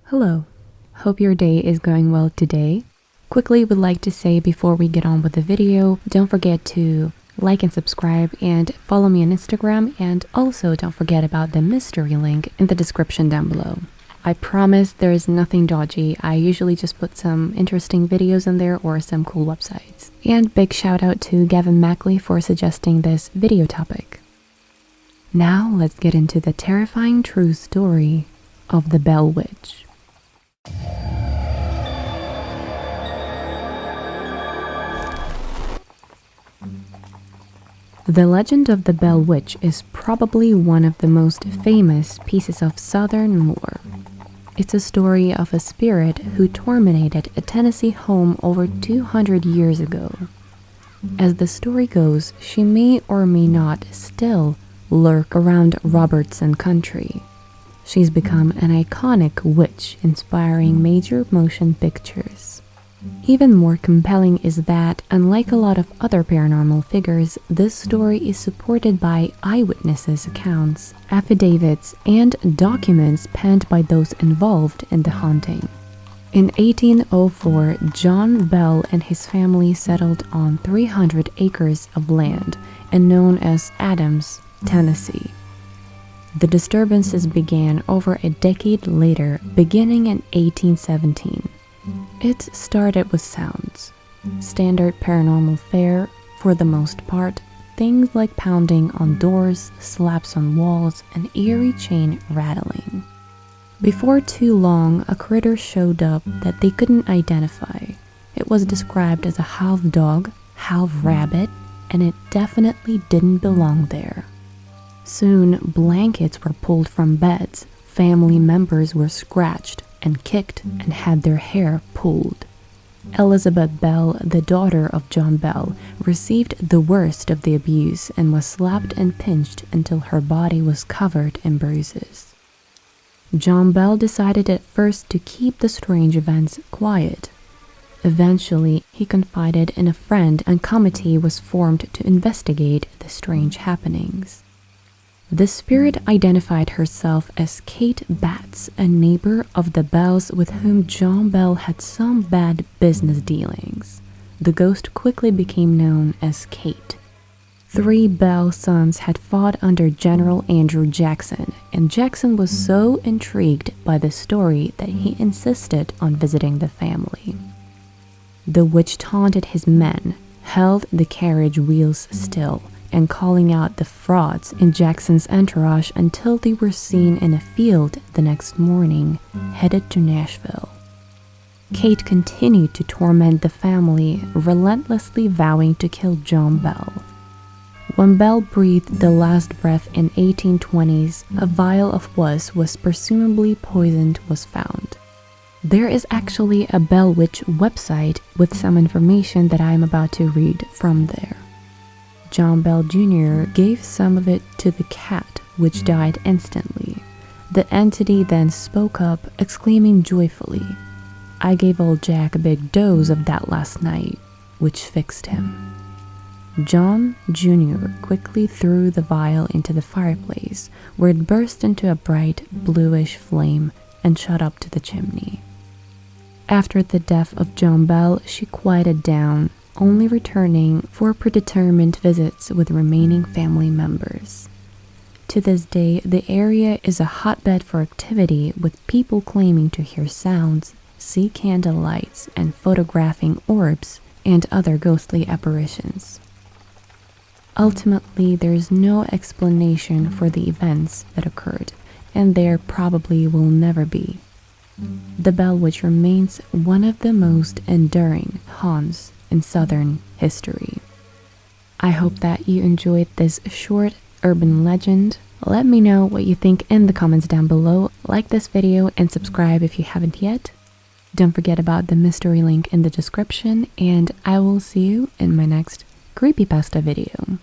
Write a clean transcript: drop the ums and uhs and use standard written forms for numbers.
Hello, hope your day is going well today. Quickly would like to say before we get on with the video, don't forget to like and subscribe and follow me on Instagram, and also don't forget about the mystery link in the description down below. I promise there is nothing dodgy. I usually just put some interesting videos in there or some cool websites. And big shout out to Gavin Mackley for suggesting this video topic. Now let's get into the terrifying true story of the Bell Witch. The legend of the Bell Witch is probably one of the most famous pieces of Southern lore. It's a story of a spirit who tormented a Tennessee home over 200 years ago. As the story goes, she may or may not still lurk around Robertson Country. She's become an iconic witch, inspiring major motion pictures. Even more compelling is that, unlike a lot of other paranormal figures, this story is supported by eyewitnesses' accounts, affidavits, and documents penned by those involved in the haunting. In 1804, John Bell and his family settled on 300 acres of land and known as Adams, Tennessee. The disturbances began over a decade later, beginning in 1817. It started with sounds. Standard paranormal fare, for the most part, things like pounding on doors, slaps on walls, and eerie chain rattling. Before too long, a critter showed up that they couldn't identify. It was described as a half dog, half rabbit, and it definitely didn't belong there. Soon, blankets were pulled from beds, family members were scratched and kicked and had their hair pulled. Elizabeth Bell, the daughter of John Bell, received the worst of the abuse and was slapped and pinched until her body was covered in bruises. John Bell decided at first to keep the strange events quiet. Eventually, he confided in a friend and a committee was formed to investigate the strange happenings. The spirit identified herself as Kate Batts, a neighbor of the Bells with whom John Bell had some bad business dealings. The ghost quickly became known as Kate. 3 Bell sons had fought under General Andrew Jackson, and Jackson was so intrigued by the story that he insisted on visiting the family. The witch taunted his men, held the carriage wheels still, and calling out the frauds in Jackson's entourage until they were seen in a field the next morning, headed to Nashville. Kate continued to torment the family, relentlessly vowing to kill John Bell. When Bell breathed the last breath in 1820s, a vial of what was presumably poisoned was found. There is actually a Bell Witch website with some information that I am about to read from there. John Bell Jr. gave some of it to the cat, which died instantly. The entity then spoke up, exclaiming joyfully, "I gave old Jack a big dose of that last night," which fixed him. John Jr. quickly threw the vial into the fireplace, where it burst into a bright bluish flame and shot up to the chimney. After the death of John Bell, she quieted down, only returning for predetermined visits with remaining family members. To this day, the area is a hotbed for activity, with people claiming to hear sounds, see candle lights, and photographing orbs and other ghostly apparitions. Ultimately, there is no explanation for the events that occurred, and there probably will never be. The Bell Witch remains one of the most enduring haunts in Southern history. I hope that you enjoyed this short urban legend. Let me know what you think in the comments down below. Like this video and subscribe if you haven't yet. Don't forget about the mystery link in the description, and I will see you in my next creepypasta video.